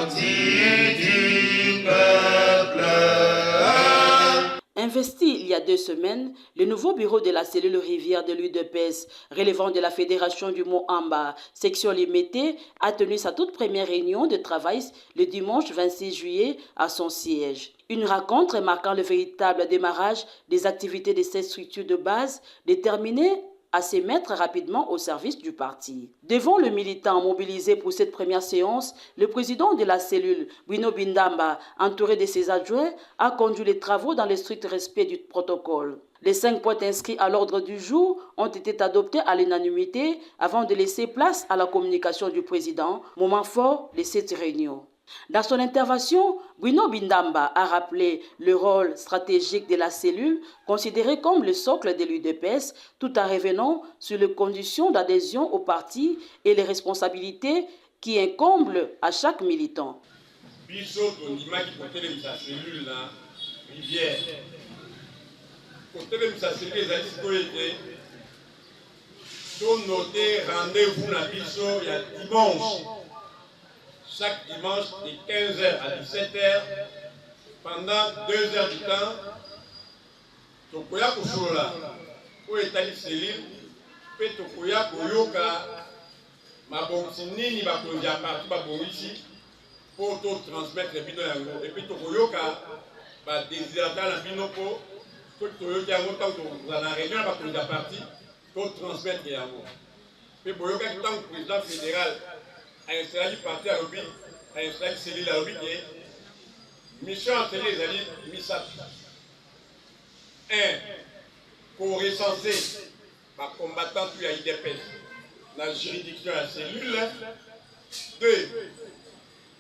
entier du peuple. Investi il y a 2 semaines, le nouveau bureau de la cellule Rivière de l'UDPS, relevant de la Fédération du Mont-Amba, section limitée, a tenu sa toute première réunion de travail le dimanche 26 juillet à son siège. Une rencontre marquant le véritable démarrage des activités de cette structure de base déterminée à se mettre rapidement au service du parti. Devant le militant mobilisé pour cette première séance, le président de la cellule, Bruno Bindamba, entouré de ses adjoints, a conduit les travaux dans le strict respect du protocole. Les 5 points inscrits à l'ordre du jour ont été adoptés à l'unanimité avant de laisser place à la communication du président, moment fort de cette réunion. Dans son intervention, Bruno Bindamba a rappelé le rôle stratégique de la cellule, considérée comme le socle de l'UDPS, tout en revenant sur les conditions d'adhésion au parti et les responsabilités qui incombent à chaque militant. Chaque dimanche de 15h à 17h, pendant 2 heures du temps, tokoya kusula pour établir cellule, puis tokoya koyoka mabongisi nini bakonzi parti babongisi pour transmettre bino yango, et puis tokoyoka ba désirata na bino pour toyoka yango tant que na réunion bakonzi parti pour transmettre yango. Puis boyoka tant que président fédéral a installé du parti à l'objet, a installé cellule à l'objet, mission à télé, les alliés, MISAP. 1. Pour recenser les combattants puis à IDPS, la juridiction à la cellule. 2.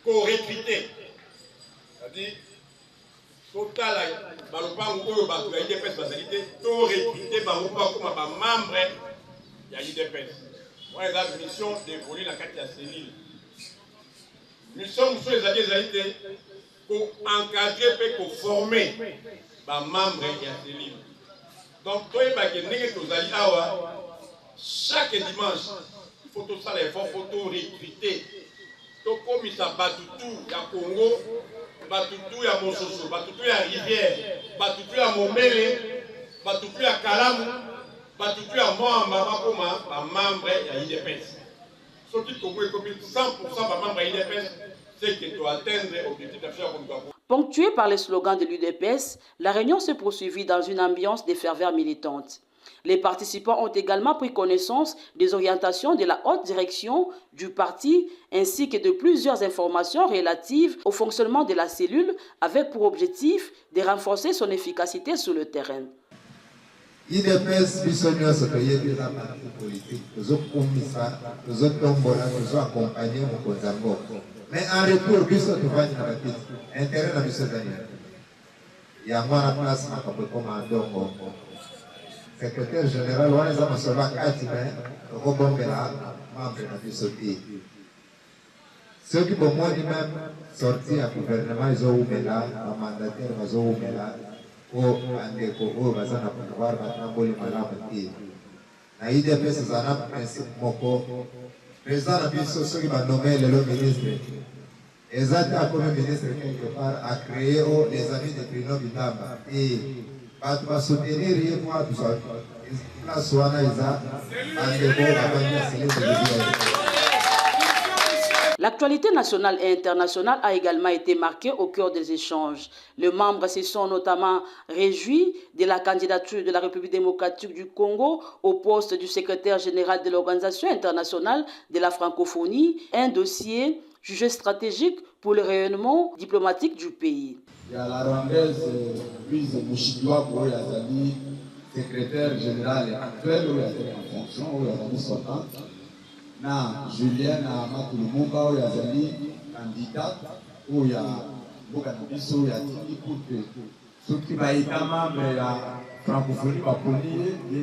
Pour recruter, c'est-à-dire, total, à IDPS, pour recruter les membres de l'IDPS. Moi, j'ai la mission d'évoluer dans la cellule. Mission, monsieur les alliés, pour encadrer et pour former les membres de la cellule. Donc, chaque dimanche, il faut tout ça, il faut tout recruter. Tout comme il s'abat tout, il y a Congo, il y a Mososo, il y a Rivière, il y a Momele, il y a Kalam. Tout à membre de l'IDPS. Ce qui est 100% de membre de l'IDPS, c'est que tu atteindre l'objectif d'affaires. Ponctué par les slogans de l'UDPS, la réunion se poursuivit dans une ambiance de ferveur militante. Les participants ont également pris connaissance des orientations de la haute direction du parti ainsi que de plusieurs informations relatives au fonctionnement de la cellule avec pour objectif de renforcer son efficacité sur le terrain. IDPS bisogna sotoyebi la parti politique, nous commissaires, nous tombola, nous accompagner mon Kozambo. Mais en retour, biso tufanye na bakiti, intérêt na biso Daniel. Ya mwana place na comme Andongo. Secrétaire général, on les a masoba kati mais robombela membre na biso ti. Ceux qui pour moi même sorti à gouvernement ils ont oumela, un mandataire ils ont oumela. O andeko o bazana pouvoir batamboli malamu te na IDPS zana principe moko président na biso soki banomé lelo ministre ezata comme ministre quelque part a créé les amis de Bruno Bindamba et bato basoutenir ye moi biso place wana eza andeko babanya cellule. L'actualité nationale et internationale a également été marquée au cœur des échanges. Les membres se sont notamment réjouis de la candidature de la République démocratique du Congo au poste du secrétaire général de l'Organisation internationale de la francophonie, un dossier jugé stratégique pour le rayonnement diplomatique du pays. Il y a la rwandaise Louise Mouchidwa pour Yazali, secrétaire général actuel, où il y a en fonction, où il y a sortant. Na Julien na Makulumumba oyo azali candidat oyo ya mboka na biso ya tiki kupe soki baita membre ya francophonie baponi ye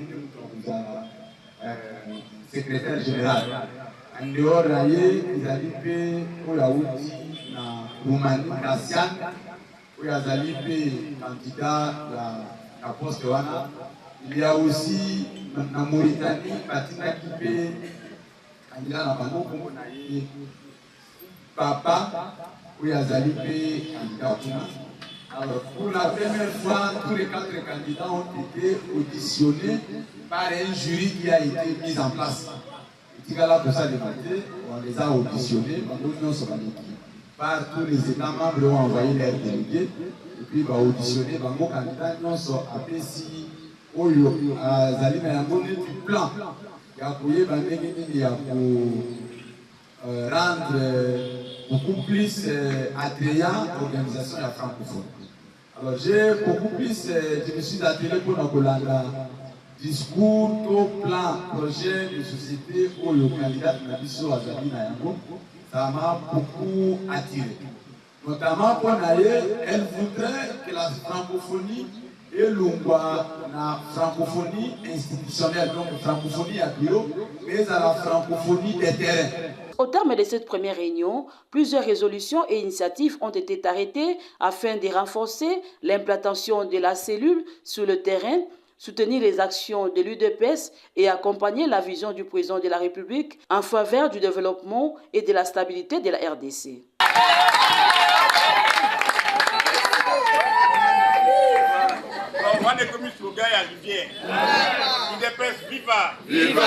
secrétaire général en dehors na ye ezali mpe oyo awuti na Roumanie Cassian oyo azali mpe candidat na poste wana. Il y a aussi na Mauritanie batindaki mpe il y a un papa oui, Azali P. candidat. Alors, pour la première fois, tous les 4 candidats ont été auditionnés par un jury qui a été mis en place. On les a auditionnés par tous les États membres ont envoyé leurs délégués et puis on a auditionné les candidats qui sont appelés si Azali Mayangoni du plan qui a pour rendre beaucoup plus attrayant l'organisation de la francophonie. Alors j'ai beaucoup plus, je me suis attelé pour le discours, au plan, projet de société où le candidat de la mission Azali Nayango, ça m'a beaucoup attiré. Notamment pour elle voudrait que la francophonie et la francophonie institutionnelle, donc la francophonie à bureau, mais à la francophonie des terrains. Au terme de cette première réunion, plusieurs résolutions et initiatives ont été arrêtées afin de renforcer l'implantation de la cellule sur le terrain, soutenir les actions de l'UDPS et accompagner la vision du président de la République en faveur du développement et de la stabilité de la RDC. Viva! Viva!